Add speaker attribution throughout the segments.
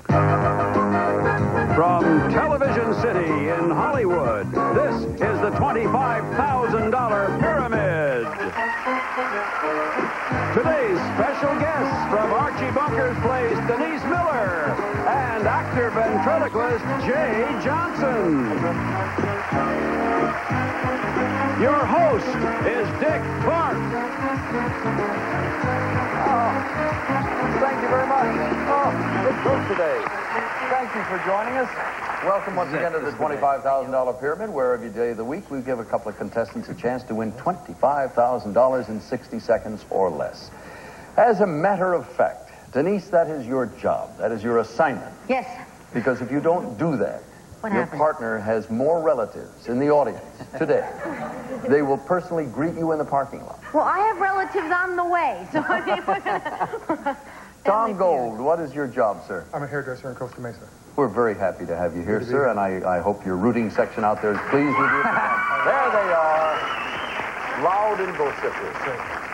Speaker 1: From Television City in Hollywood, this is the $25,000 Pyramid. Today's special guests from Archie Bunker's plays Denise Miller and actor ventriloquist Jay Johnson. Your host is Dick Clark.
Speaker 2: Thank you very much. Good group today. Thank you for joining us. Welcome once again to the $25,000 Pyramid, where every day of the week we give a couple of contestants a chance to win $25,000 in 60 seconds or less. As a matter of fact, Denise, that is your job. That is your assignment.
Speaker 3: Yes.
Speaker 2: Because if you don't do that, your partner has more relatives in the audience today. They will personally greet you in the parking lot.
Speaker 3: Well, I have relatives on the way, so
Speaker 2: Tom Gold, what is your job, sir?
Speaker 4: I'm a hairdresser in Costa Mesa.
Speaker 2: We're very happy to have you here, sir, and I hope your rooting section out there is pleased with you. There they are, loud and vociferous.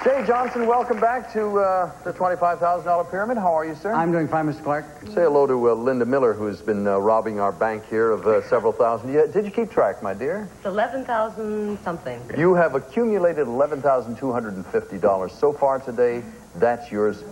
Speaker 2: Jay Johnson, welcome back to the $25,000 Pyramid. How are you, sir?
Speaker 5: I'm doing fine, Mr. Clark.
Speaker 2: Say hello to Linda Miller, who has been robbing our bank here of several thousand. Yeah, did you keep track, my dear?
Speaker 6: It's 11,000 something.
Speaker 2: You have accumulated $11,250 so far today. That's yours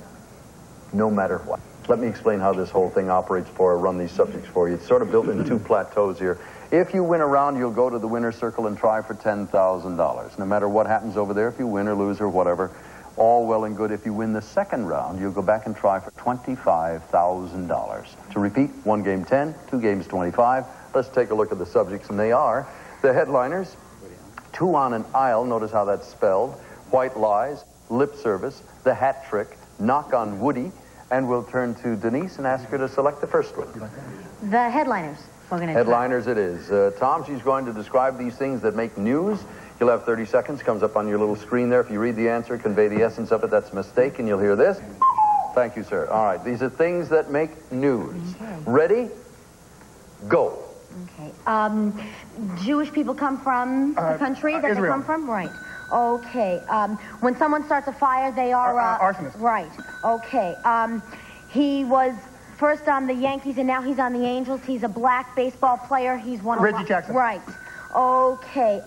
Speaker 2: no matter what. Let me explain how this whole thing operates before I run these subjects for you. It's sort of built in two plateaus here. If you win a round, you'll go to the winner's circle and try for $10,000. No matter what happens over there, if you win or lose or whatever, all well and good. If you win the second round, you'll go back and try for $25,000. To repeat, one game 10, two games 25. Let's take a look at the subjects, and they are the headliners, Two on an Aisle, notice how that's spelled, White Lies, Lip Service, The Hat Trick, Knock on Woody, and we'll turn to Denise and ask her to select the first one.
Speaker 3: The headliners. We're gonna
Speaker 2: Headliners it is. Tom, she's going to describe these things that make news. You'll have 30 seconds. Comes up on your little screen there. If you read the answer, convey the essence of it. That's a mistake, and you'll hear this. Thank you, sir. All right. These are things that make news. Okay. Ready? Go.
Speaker 3: Okay. Jewish people come from the country that
Speaker 4: Israel.
Speaker 3: they come from? Right. Okay. When someone starts a fire, they are...
Speaker 4: arsonists.
Speaker 3: Right. Okay. He was first on the Yankees, and now he's on the Angels. He's a black baseball player. He's one of...
Speaker 4: Reggie Jackson.
Speaker 3: Right. Okay.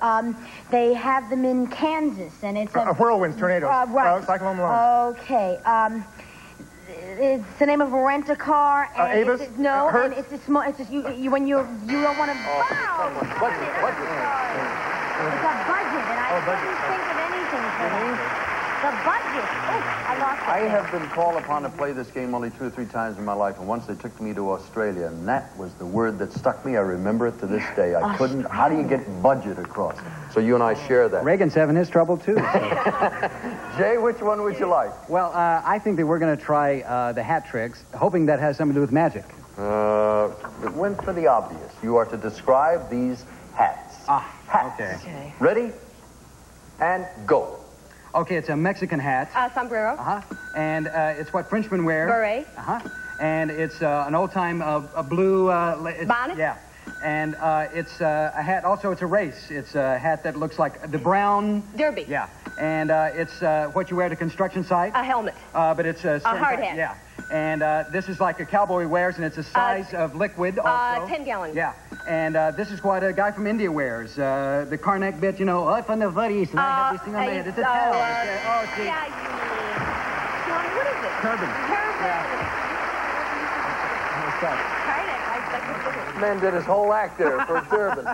Speaker 3: They have them in Kansas, and it's a...
Speaker 4: Whirlwinds, tornadoes.
Speaker 3: Right.
Speaker 4: Cyclone Malone.
Speaker 3: Okay. It's the name of a rent-a-car. And
Speaker 4: Avis?
Speaker 3: No,
Speaker 4: Hertz?
Speaker 3: and it's a small... It's just when you don't want to...
Speaker 2: Budget.
Speaker 3: It's a budget, and I couldn't think of anything for that. The budget. Oh, I lost it.
Speaker 2: I have been called upon to play this game only 2 or 3 times in my life, and once they took me to Australia, and that was the word that stuck me. I remember it to this day. I couldn't... How do you get budget across? So you and I share that.
Speaker 5: Reagan's having his trouble, too. So.
Speaker 2: Jay, which one would you like?
Speaker 5: Well, I think that we're going to try the hat tricks, hoping that has something to do with magic.
Speaker 2: It went for the obvious. You are to describe these hats. Hats.
Speaker 5: Okay.
Speaker 2: Ready? And go.
Speaker 5: Okay, it's a Mexican hat.
Speaker 6: Sombrero.
Speaker 5: And it's what Frenchmen wear.
Speaker 6: Beret.
Speaker 5: And it's an old-time blue...
Speaker 6: Bonnet?
Speaker 5: Yeah. And it's a hat, also it's a race. It's a hat that looks like the brown...
Speaker 6: Derby.
Speaker 5: Yeah. And it's what you wear at a construction site.
Speaker 6: A helmet.
Speaker 5: But it's a
Speaker 6: hard hat.
Speaker 5: Yeah. And this is like a cowboy wears, and it's a size of liquid also.
Speaker 6: 10 gallons.
Speaker 5: Yeah. And this is what a guy from India wears. The Karnak bit, you know, up on the buddies, and I have this thing on my head. It's a towel. See.
Speaker 6: Yeah, what is it?
Speaker 5: Turban.
Speaker 2: Man did his whole act there for a turban.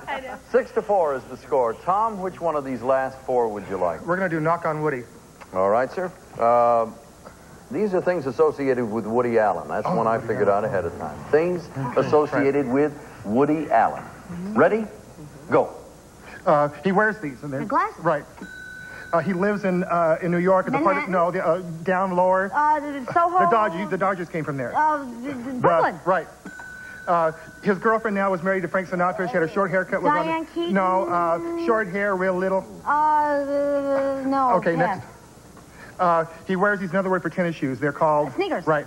Speaker 2: 6-4 is the score. Tom, which one of these last 4 would you like?
Speaker 4: We're going to do Knock on Woody.
Speaker 2: All right, sir. These are things associated with Woody Allen. That's one I figured out ahead of time. Things associated with Woody Allen. Ready? Go.
Speaker 4: He wears these. And
Speaker 3: The glasses?
Speaker 4: Right. He lives in New York.
Speaker 3: Manhattan?
Speaker 4: Down lower.
Speaker 3: Soho.
Speaker 4: The Dodgers came from there.
Speaker 3: Brooklyn.
Speaker 4: Right. His girlfriend now was married to Frank Sinatra. She had a short haircut.
Speaker 3: Diane Keaton?
Speaker 4: No, short hair, real little.
Speaker 3: No.
Speaker 4: Okay, next. He wears these, another word for tennis shoes. They're called...
Speaker 3: Sneakers.
Speaker 4: Right.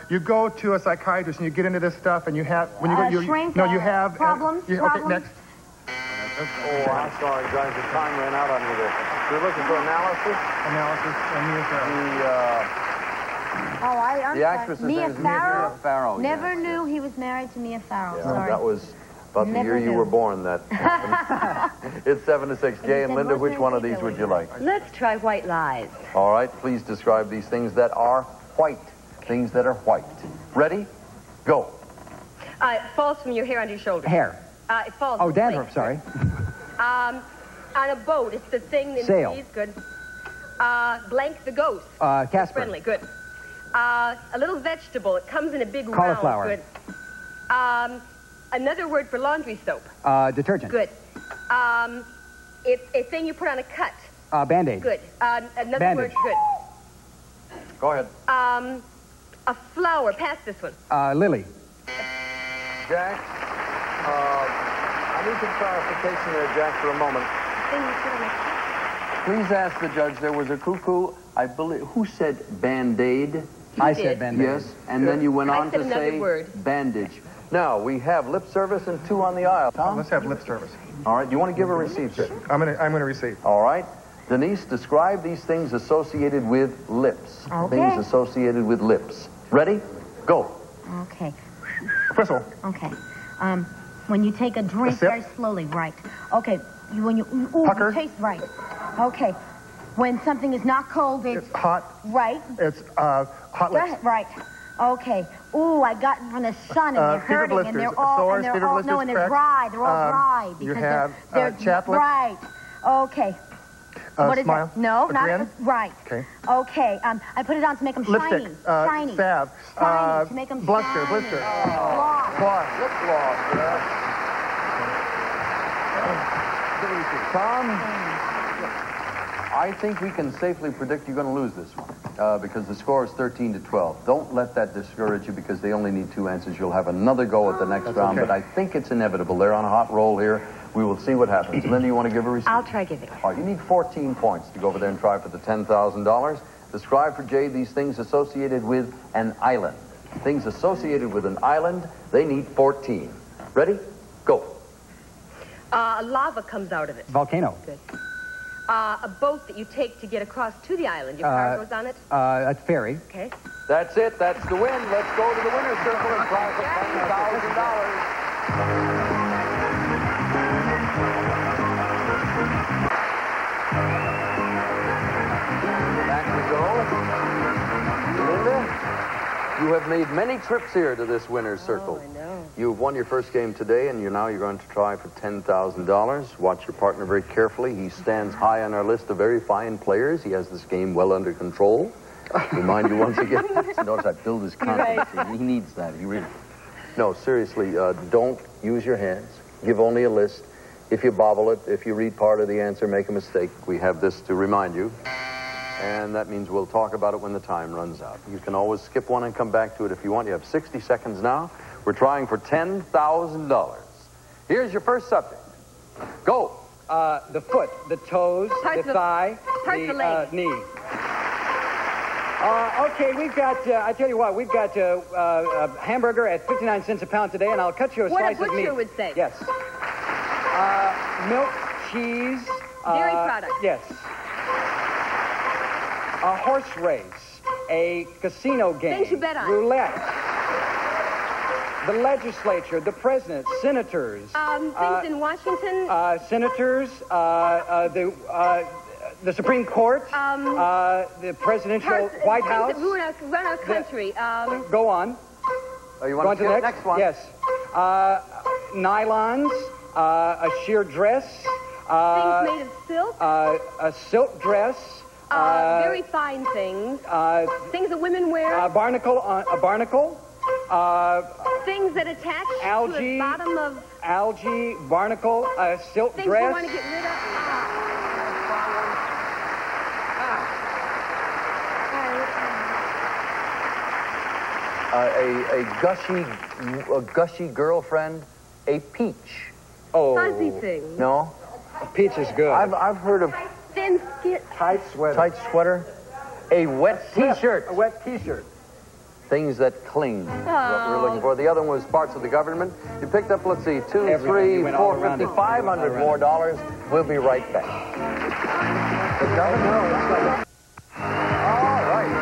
Speaker 4: You go to a psychiatrist and you get into this stuff and you have... When you go,
Speaker 3: shrink,
Speaker 4: no, you have...
Speaker 3: problems.
Speaker 4: Okay, next.
Speaker 2: Oh, I'm sorry, guys. The time ran out on me there. You're looking for analysis?
Speaker 4: Analysis. And
Speaker 3: I'm
Speaker 2: The actress'
Speaker 3: sorry.
Speaker 2: name
Speaker 3: Mia
Speaker 2: is
Speaker 3: Farrow?
Speaker 2: Mia Farrow.
Speaker 3: Never
Speaker 2: yes,
Speaker 3: knew he was married to Mia Farrow.
Speaker 2: Yeah,
Speaker 3: Sorry.
Speaker 2: that was about the
Speaker 3: Never
Speaker 2: year you
Speaker 3: knew.
Speaker 2: were born. That happened. It's 7 to 6. Jay and
Speaker 3: said,
Speaker 2: Linda,
Speaker 3: wasn't
Speaker 2: which
Speaker 3: it
Speaker 2: one of
Speaker 3: Lisa
Speaker 2: these would
Speaker 3: was
Speaker 2: you like?
Speaker 6: Let's try white lies.
Speaker 2: All right, please describe these things that are white. Things that are white. Ready? Go.
Speaker 6: It falls from your hair under your shoulder.
Speaker 5: Hair.
Speaker 6: It falls.
Speaker 5: Oh,
Speaker 6: in
Speaker 5: dandruff,
Speaker 6: place.
Speaker 5: sorry.
Speaker 6: On a boat, it's the thing in
Speaker 5: Sail.
Speaker 6: trees. Good. Blank the ghost.
Speaker 5: Casper.
Speaker 6: Friendly. Good. A little vegetable. It comes in a big
Speaker 5: Cauliflower.
Speaker 6: round. Good. Another word for laundry soap.
Speaker 5: Detergent.
Speaker 6: Good. It's a thing you put on a cut.
Speaker 5: Band-aid.
Speaker 6: Good. Another
Speaker 5: Bandage.
Speaker 6: word. Good.
Speaker 2: Go ahead.
Speaker 6: A flower. Pass this one.
Speaker 5: Lily.
Speaker 2: Jack, I need some clarification there, Jack, for a moment.
Speaker 6: Thing you put on a cut.
Speaker 2: Please ask the judge, there was a cuckoo, I believe, who said Band-Aid?
Speaker 5: I
Speaker 6: did.
Speaker 5: said Band-Aid.
Speaker 2: Yes, and then you went
Speaker 6: I
Speaker 2: on
Speaker 6: said
Speaker 2: to
Speaker 6: another
Speaker 2: say
Speaker 6: word.
Speaker 2: bandage. Now, we have lip service and 2 on the aisle. Tom?
Speaker 4: Let's have lip service.
Speaker 2: All right, you want to give a receipt, sir?
Speaker 4: I'm gonna receive.
Speaker 2: All right. Denise, describe these things associated with lips.
Speaker 3: Okay.
Speaker 2: Things associated with lips. Ready? Go.
Speaker 3: Okay.
Speaker 4: Whistle.
Speaker 3: Okay. When you take a drink
Speaker 4: A sip?
Speaker 3: very slowly, right. Okay. When you
Speaker 4: Pucker?
Speaker 3: you taste right. Okay. When something is not cold, it's
Speaker 4: It's hot.
Speaker 3: right.
Speaker 4: It's hot
Speaker 3: Go
Speaker 4: lips.
Speaker 3: ahead. Right. Okay. Ooh, I got from the sun and they're
Speaker 4: Fever
Speaker 3: hurting and
Speaker 4: blisters,
Speaker 3: they're all
Speaker 4: sores,
Speaker 3: and they're
Speaker 4: fever
Speaker 3: all
Speaker 4: blisters,
Speaker 3: no and they're
Speaker 4: cracks.
Speaker 3: dry. They're all dry
Speaker 4: You
Speaker 3: because
Speaker 4: have,
Speaker 3: they're
Speaker 4: chapped lips?
Speaker 3: right. Okay. What is
Speaker 4: Smile.
Speaker 3: it? No,
Speaker 4: A
Speaker 3: not
Speaker 4: grin?
Speaker 3: right.
Speaker 4: Okay.
Speaker 3: Okay. I put it on to make them
Speaker 4: Lipstick.
Speaker 3: shiny. Shiny.
Speaker 4: Salve.
Speaker 3: Shiny to make them
Speaker 4: Bluster.
Speaker 3: shiny.
Speaker 4: Blister.
Speaker 3: Gloss.
Speaker 4: Gloss.
Speaker 2: Lip gloss, yes. Tom, I think we can safely predict you're going to lose this one because the score is 13 to 12. Don't let that discourage you because they only need 2 answers. You'll have another go at the next round,
Speaker 4: okay.
Speaker 2: but I think it's inevitable. They're on a hot roll here. We will see what happens. Linda, you want to give a receipt?
Speaker 6: I'll try giving.
Speaker 2: All right, you need 14 points to go over there and try for the $10,000. Describe for Jay these things associated with an island. Things associated with an island, they need 14. Ready? Go.
Speaker 6: Lava comes out of it.
Speaker 5: Volcano.
Speaker 6: Good. A boat that you take to get across to the island. Your car goes on it.
Speaker 5: A ferry.
Speaker 6: Okay.
Speaker 2: That's it. That's the win. Let's go to the winner's circle and try for $10,000. Back we go. Linda, you have made many trips here to this winner's circle.
Speaker 6: I know.
Speaker 2: You've won your first game today, and you're going to try for $10,000. Watch your partner very carefully. He stands high on our list of very fine players. He has this game well under control. Remind you once again. Notice I build his confidence. He needs that. He really. No, seriously, don't use your hands. Give only a list. If you bobble it, if you read part of the answer, make a mistake. We have this to remind you. And that means we'll talk about it when the time runs out. You can always skip one and come back to it if you want. You have 60 seconds now. We're trying for $10,000. Here's your first subject. Go.
Speaker 5: The foot, the toes,
Speaker 6: Parts
Speaker 5: the
Speaker 6: of-
Speaker 5: thigh,
Speaker 6: parts of the leg.
Speaker 5: knee. Okay, we've got, I tell you what, we've got a hamburger at 59 cents a pound today, and I'll cut you a
Speaker 6: What a
Speaker 5: slice of meat.
Speaker 6: butcher would say.
Speaker 5: Yes. Milk, cheese.
Speaker 6: Dairy products.
Speaker 5: Yes. A horse race. A casino game.
Speaker 6: Things you bet on.
Speaker 5: Roulette. The legislature, the president, senators.
Speaker 6: Things in Washington.
Speaker 5: Senators, the Supreme Court, the presidential White House.
Speaker 6: Things that run our country.
Speaker 5: Go on.
Speaker 2: Oh, you
Speaker 5: Go on
Speaker 2: want
Speaker 5: to
Speaker 2: to
Speaker 5: the
Speaker 2: the next one?
Speaker 5: Yes. Nylons, a sheer dress.
Speaker 6: Things made of silk.
Speaker 5: A silk dress.
Speaker 6: Very fine things. Things that women wear.
Speaker 5: A barnacle.
Speaker 6: Things that attach to
Speaker 5: Algae.
Speaker 6: the bottom of
Speaker 5: Algae, barnacle, a silk
Speaker 6: things
Speaker 5: dress.
Speaker 6: you want to get rid of.
Speaker 2: A gushy girlfriend, a peach.
Speaker 5: Oh,
Speaker 6: Fuzzy things.
Speaker 2: No,
Speaker 5: a peach is good.
Speaker 2: I've heard of
Speaker 6: Thin skin.
Speaker 5: Tight sweater.
Speaker 2: tight sweater, a wet T-shirt.
Speaker 5: A wet T-shirt.
Speaker 2: Things that cling. What we're looking for. The other one was parts of the government. You picked up, let's see, 2,
Speaker 5: Everything.
Speaker 2: 3,
Speaker 5: You went all
Speaker 2: 4,
Speaker 5: around
Speaker 2: 50,
Speaker 5: it.
Speaker 2: 500 more dollars. We'll be right back. All right.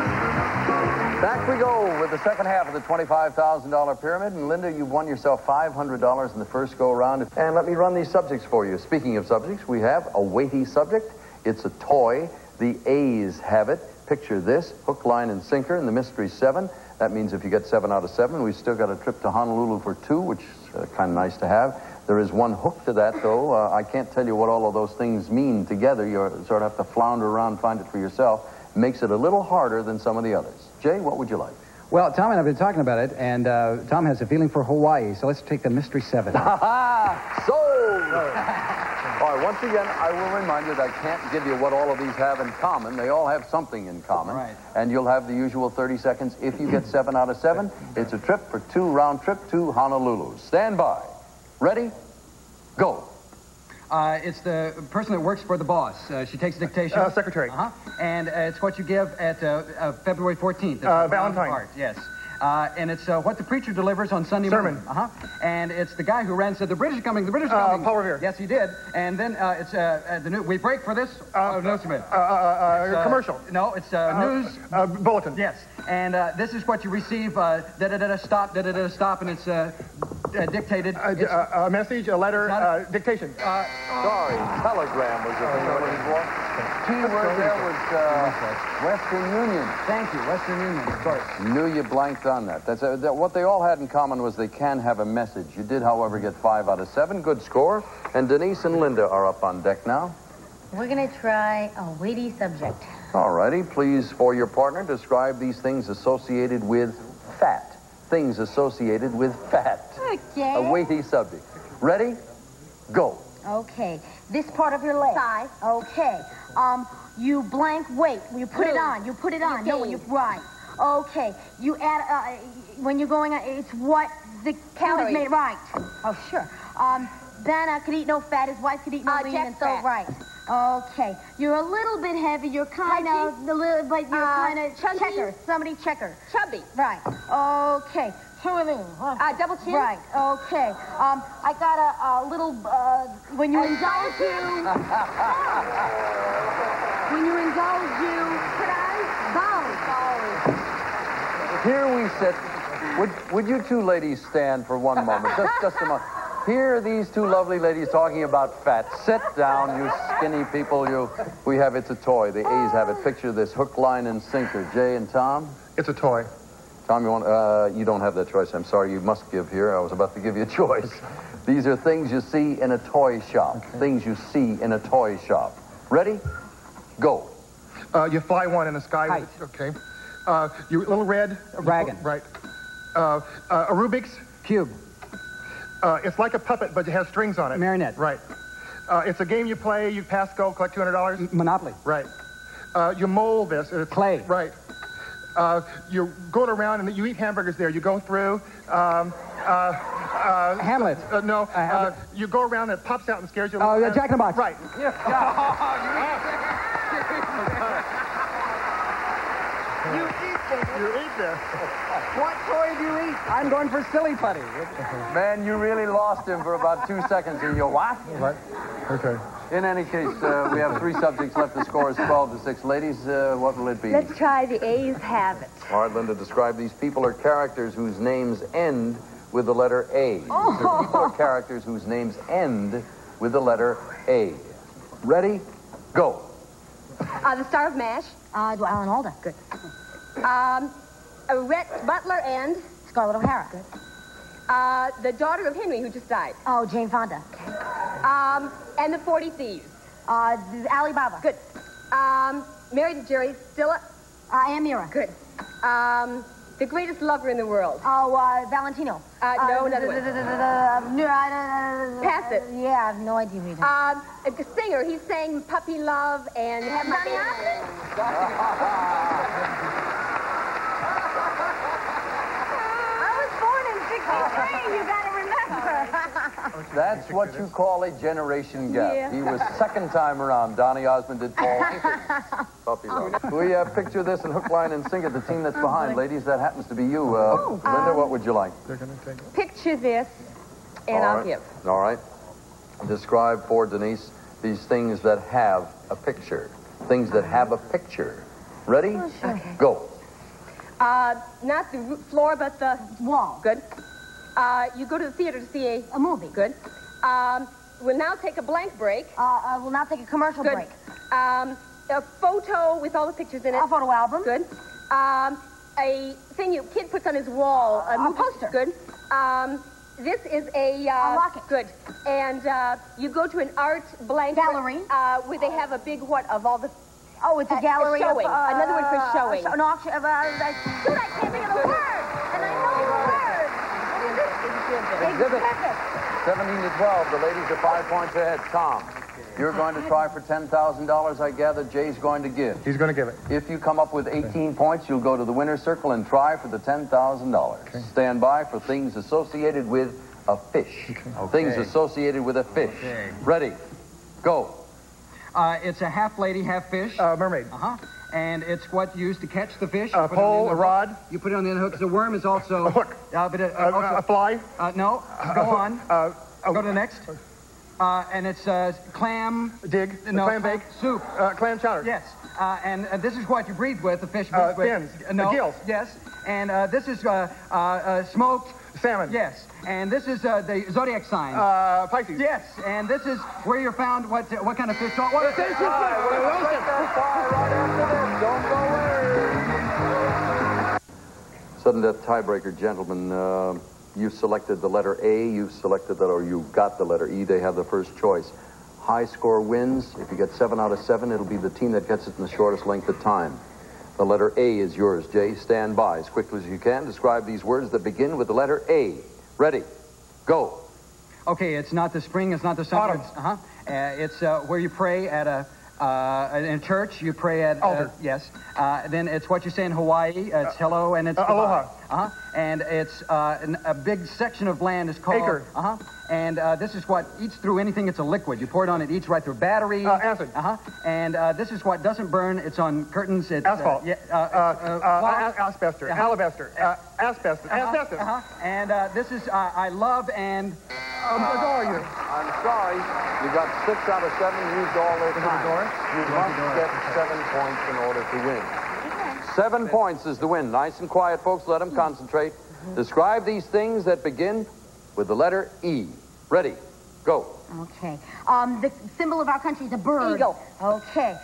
Speaker 2: we go with the second half of the $25,000 pyramid. And Linda, you've won yourself $500 in the first go-around. And let me run these subjects for you. Speaking of subjects, we have a weighty subject. It's a toy. The A's have it. Picture this, hook, line, and sinker in the Mystery 7. That means if you get 7 out of 7, we've still got a trip to Honolulu for 2, which is kind of nice to have. There is one hook to that, though. I can't tell you what all of those things mean together. You sort of have to flounder around and find it for yourself. Makes it a little harder than some of the others. Jay, what would you like?
Speaker 5: Well, Tom and I have been talking about it, and Tom has a feeling for Hawaii, so let's take the Mystery 7.
Speaker 2: Ha-ha! Sold! All right, once again, I will remind you that I can't give you what all of these have in common. They all have something in common.
Speaker 5: Right.
Speaker 2: And you'll have the usual 30 seconds. If you get 7 out of 7, it's a trip for 2 round trip to Honolulu. Stand by. Ready? Go.
Speaker 5: It's the person that works for the boss. She takes dictation.
Speaker 4: Secretary.
Speaker 5: And it's what you give at February 14th.
Speaker 4: Valentine.
Speaker 5: Part, yes. And it's what the preacher delivers on Sunday
Speaker 4: Sermon.
Speaker 5: morning. And it's the guy who ran said, the British are coming, the British are coming.
Speaker 4: Paul Revere.
Speaker 5: Yes, he did. And then it's the new, we break for this. No, Smith.
Speaker 4: Commercial.
Speaker 5: No, it's news.
Speaker 4: Bulletin.
Speaker 5: Yes. And this is what you receive, stop, stop, and it's dictated.
Speaker 4: A message, a letter, dictation.
Speaker 2: Sorry, telegram was the thing I was looking for. Key word there was Western Union.
Speaker 5: Thank you, Western Union, of course.
Speaker 2: Knew you blanked on that. That's what they all had in common was they can have a message. You did, however, get 5 out of 7. Good score. And Denise and Linda are up on deck now.
Speaker 3: We're going to try a weighty subject.
Speaker 2: All righty. Please, for your partner, describe these things associated with fat. Things associated with fat.
Speaker 3: Okay.
Speaker 2: A weighty subject. Ready? Go.
Speaker 3: Okay. This part of your leg. Thigh. Okay. You blank weight. You put it on. You put it on. No, when you right. Okay. You add. When you're going, it's what the calories made. Right. Oh, sure. Ben could eat no fat. His wife could eat no lean and fat. Right. Okay. You're a little bit heavy. You're kind of a little, but you're kind of checker. Somebody checker.
Speaker 6: Chubby.
Speaker 3: Right. Okay.
Speaker 6: Double chin.
Speaker 3: Right. Okay. I got a little. When you indulge you. When you indulge you. Could I?
Speaker 2: Here we sit. Would you two ladies stand for one moment? Just a moment. Here are these two lovely ladies talking about fat. Sit down, you skinny people. We have It's a Toy. The A's have it. Picture this. Hook, line, and sinker. Jay and Tom?
Speaker 4: It's a toy.
Speaker 2: Tom, you don't have that choice. I'm sorry. You must give here. I was about to give you a choice. These are things you see in a toy shop. Okay. Things you see in a toy shop. Ready? Go.
Speaker 4: You fly one in the sky.
Speaker 5: Kite.
Speaker 4: Okay. You little red.
Speaker 5: A dragon.
Speaker 4: Right. A Rubik's
Speaker 5: Cube.
Speaker 4: It's like a puppet, but it has strings on it.
Speaker 5: Marionette.
Speaker 4: Right. It's a game you play. You pass go, collect $200.
Speaker 5: Monopoly.
Speaker 4: Right. You mold this.
Speaker 5: Clay.
Speaker 4: Right. You're going around and you eat hamburgers there. You go through.
Speaker 5: Hamlet.
Speaker 4: No. You go around and it pops out and scares you.
Speaker 5: Jack in the Box.
Speaker 4: Right. You eat this.
Speaker 5: What toy do you eat? I'm going for Silly Putty.
Speaker 2: Man, you really lost him for about 2 seconds. And you what?
Speaker 4: Right. Okay.
Speaker 2: In any case, we have 3 subjects left. The score is 12-6. Ladies, what will it be?
Speaker 6: Let's try the A's have it.
Speaker 2: All right, Linda, describe these people or characters whose names end with the letter A. These are people or characters whose names end with the letter A. Ready? Go.
Speaker 6: The Star of MASH.
Speaker 3: Alan Alda.
Speaker 6: Good. Rhett Butler and
Speaker 3: Scarlett O'Hara. Good.
Speaker 6: the daughter of Henry who just died.
Speaker 3: Oh, Jane Fonda.
Speaker 6: And the 40 Thieves.
Speaker 3: Alibaba.
Speaker 6: Good. Married to Jerry Stiller.
Speaker 3: Amira.
Speaker 6: Good. The greatest lover in the world.
Speaker 3: Oh, Valentino.
Speaker 6: No, another one. Pass it.
Speaker 3: Yeah, I have no idea who he is.
Speaker 6: A singer. He sang Puppy Love and Have My
Speaker 3: I was born in 63, you gotta remember.
Speaker 2: That's what you call a generation gap.
Speaker 6: Yeah.
Speaker 2: He was second time around. Donny Osmond did Paul. Puppy Love. We picture this and hook, line, and sinker. The team that's behind, ladies, that happens to be you. Linda, what would you like?
Speaker 4: They're going to take it.
Speaker 6: Picture this, and I'll give.
Speaker 2: All right. Describe for Denise these things that have a picture. Things that have a picture. Ready?
Speaker 3: Oh, sure.
Speaker 6: Okay.
Speaker 2: Go.
Speaker 6: Not the floor, but the
Speaker 3: wall.
Speaker 6: Good. You go to the theater to see
Speaker 3: A movie.
Speaker 6: Good. We'll now take a blank break.
Speaker 3: We'll now take a commercial
Speaker 6: Good.
Speaker 3: break.
Speaker 6: A photo with all the pictures in it.
Speaker 3: A photo album.
Speaker 6: Good. A thing your kid puts on his wall.
Speaker 3: A poster.
Speaker 6: Good. This is a
Speaker 3: rocket.
Speaker 6: Good. And you go to an art blank
Speaker 3: Gallery.
Speaker 6: Where they have a big what of all the.
Speaker 3: Oh, it's a gallery.
Speaker 6: Showing. Another word for showing.
Speaker 3: An auction. Shoot, I can't think of the word. And I know the word.
Speaker 2: Exhibit. 17 to 12. The ladies are 5 points ahead. Tom, you're going to try for $10,000, I gather. Jay's going to give.
Speaker 4: He's going to give it.
Speaker 2: If you come up with 18 points, you'll go to the winner's circle and try for the $10,000.
Speaker 4: Okay.
Speaker 2: Stand by for things associated with a fish.
Speaker 4: Okay.
Speaker 2: Things associated with a fish.
Speaker 5: Okay.
Speaker 2: Ready? Go.
Speaker 5: It's a half lady, half fish.
Speaker 4: Mermaid.
Speaker 5: Uh-huh. And it's what you use to catch the fish.
Speaker 4: A pole, a rod.
Speaker 5: You put it on the end of the hook. The worm is also...
Speaker 4: A hook.
Speaker 5: But
Speaker 4: A fly.
Speaker 5: no. Go on. Go to the next. And it's clam...
Speaker 4: Dig.
Speaker 5: No,
Speaker 4: Clam bake.
Speaker 5: Soup.
Speaker 4: Clam chowder.
Speaker 5: Yes. And this is what you breathe with, the fish breathes with.
Speaker 4: Fins.
Speaker 5: No.
Speaker 4: Gills.
Speaker 5: Yes. And this is smoked...
Speaker 4: Salmon.
Speaker 5: Yes. And this is the zodiac sign.
Speaker 4: Pisces.
Speaker 5: Yes. And this is where you're found what kind of fish... What
Speaker 2: Don't go away. Sudden death tiebreaker, gentlemen. You've selected the letter A. You've selected that, or you've got the letter E. They have the first choice. High score wins. If you get 7 out of 7, it'll be the team that gets it in the shortest length of time. The letter A is yours, Jay. Stand by as quickly as you can. Describe these words that begin with the letter A. Ready? Go.
Speaker 5: Okay, it's not the spring, it's not the summer.
Speaker 4: Autumn.
Speaker 5: It's where you pray at in church. You pray at
Speaker 4: altar.
Speaker 5: Yes. Then it's what you say in Hawaii. It's hello and it's
Speaker 4: aloha.
Speaker 5: And it's a big section of land is called
Speaker 4: Acre.
Speaker 5: And this is what eats through anything. It's a liquid. You pour it on, it eats right through battery.
Speaker 4: Acid.
Speaker 5: And this is what doesn't burn. It's on curtains. It's
Speaker 4: Asphalt.
Speaker 5: asbestos.
Speaker 4: Alabaster. Asbestos. Asbestos.
Speaker 5: And this is I love and
Speaker 4: Adore you.
Speaker 2: I'm sorry. You got 6 out of 7. Used all their time. You must get 7 points in order to win. 7 points is the win. Nice and quiet, folks. Let them concentrate. Describe these things that begin with the letter E. Ready? Go.
Speaker 3: Okay. The symbol of our country is a bird.
Speaker 6: Eagle.
Speaker 3: Okay.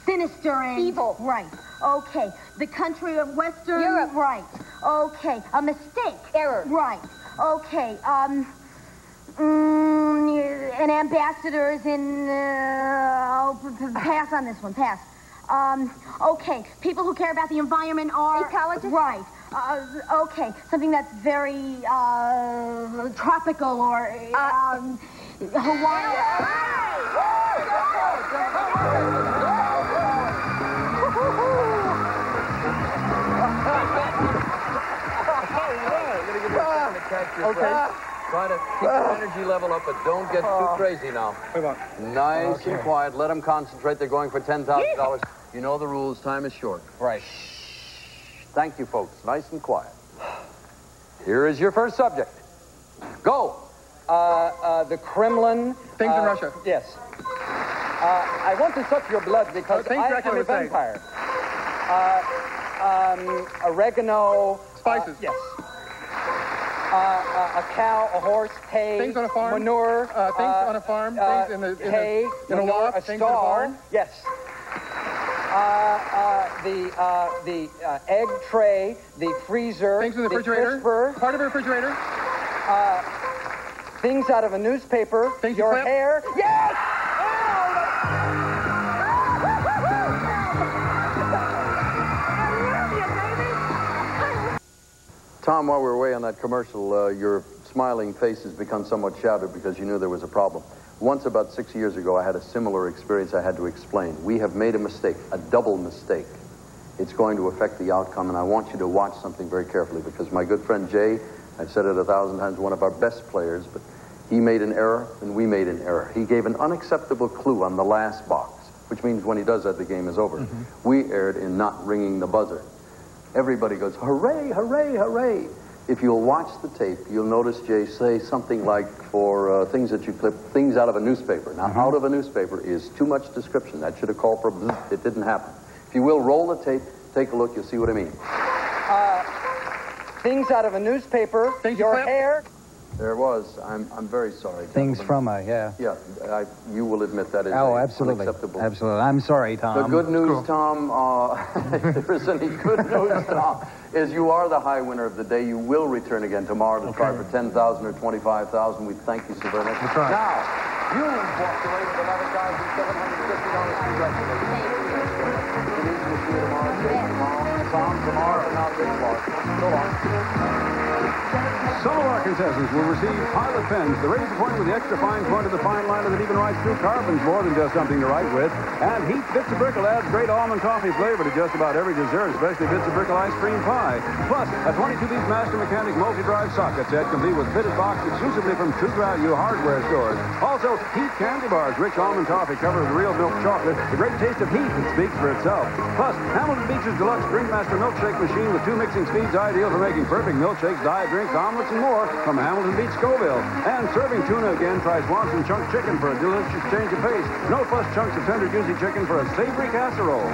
Speaker 3: Sinister and...
Speaker 6: Evil.
Speaker 3: Right. Okay. The country of Western...
Speaker 6: Europe.
Speaker 3: Right. Okay. A mistake.
Speaker 6: Error.
Speaker 3: Right. Okay. An ambassador is in... pass on this one. Pass. Okay. People who care about the environment are...
Speaker 6: Ecologists?
Speaker 3: Right. Okay. Something that's very, tropical or, Hawaii.
Speaker 2: Okay. Try to keep your energy level up, but don't get too crazy now. Nice and quiet. Let them concentrate. They're going for $10,000. You know the rules. Time is short.
Speaker 5: right.
Speaker 2: Thank you, folks. Nice and quiet. Here is your first subject. Go.
Speaker 5: The Kremlin.
Speaker 4: Things in Russia.
Speaker 5: Yes. I want to suck your blood because
Speaker 4: things
Speaker 5: I am
Speaker 4: Dracula
Speaker 5: a
Speaker 4: would say.
Speaker 5: vampire. Oregano.
Speaker 4: Spices.
Speaker 5: Yes. A cow, a horse, hay.
Speaker 4: Things on a farm.
Speaker 5: Manure.
Speaker 4: Things on a farm. Things in
Speaker 5: hay.
Speaker 4: a
Speaker 5: Manure,
Speaker 4: loft.
Speaker 5: a
Speaker 4: Things in a
Speaker 5: stall.
Speaker 4: barn.
Speaker 5: Yes. The egg tray, the freezer,
Speaker 4: Things in the
Speaker 5: the
Speaker 4: refrigerator.
Speaker 5: crisper,
Speaker 4: Part of a refrigerator.
Speaker 5: things out of a newspaper,
Speaker 4: Things you
Speaker 5: your
Speaker 4: clamp.
Speaker 5: hair. Yes!
Speaker 2: Tom, while we were away on that commercial, your smiling face has become somewhat shadowed because you knew there was a problem. Once, about 6 years ago, I had a similar experience I had to explain. We have made a mistake, a double mistake. It's going to affect the outcome, and I want you to watch something very carefully because my good friend Jay, I've said it 1,000 times, one of our best players, but he made an error and we made an error. He gave an unacceptable clue on the last box, which means when he does that, the game is over. We erred in not ringing the buzzer. Everybody goes, hooray, hooray, hooray. If you'll watch the tape, you'll notice Jay say something like, for things that you clip, things out of a newspaper. Now, out of a newspaper is too much description. That should have called for bzzz. It didn't happen. If you will, roll the tape, take a look, you'll see what I mean.
Speaker 5: Things out of a newspaper. Your hair.
Speaker 2: There was. I'm very sorry.
Speaker 7: Things
Speaker 2: gentlemen.
Speaker 7: from a,
Speaker 2: Yeah, you will admit that is
Speaker 7: absolutely.
Speaker 2: unacceptable.
Speaker 7: Absolutely. I'm sorry, Tom.
Speaker 2: The good news, Tom, if there is any good news, Tom, is you are the high winner of the day. You will return again tomorrow to try for $10,000 or $25,000. We thank you so very much.
Speaker 4: That's right.
Speaker 2: Now, you walked away with $11,750. Congratulations. Denise, we'll see you tomorrow. Tom, tomorrow, and now Dick Clark. So long.
Speaker 1: Some of our contestants will receive pilot pens. The razor point with the extra fine point of the fine liner that even writes through carbons more than just something to write with. And Heat Bits of Brickle adds great almond toffee flavor to just about every dessert, especially Bits of Brickle ice cream pie. Plus, a 22-piece Master Mechanic multi-drive socket set complete with fitted box exclusively from True Value hardware stores. Also, Heat candy bars, rich almond toffee covered with real milk chocolate. The great taste of Heat that speaks for itself. Plus, Hamilton Beach's Deluxe Drink Master milkshake machine with 2 mixing speeds ideal for making perfect milkshakes, diet drinks, omelets, and more from Hamilton Beach, Scoville. And serving tuna again, try Swanson Chunk Chicken for a delicious change of pace. No fuss chunks of tender, juicy chicken for a savory casserole.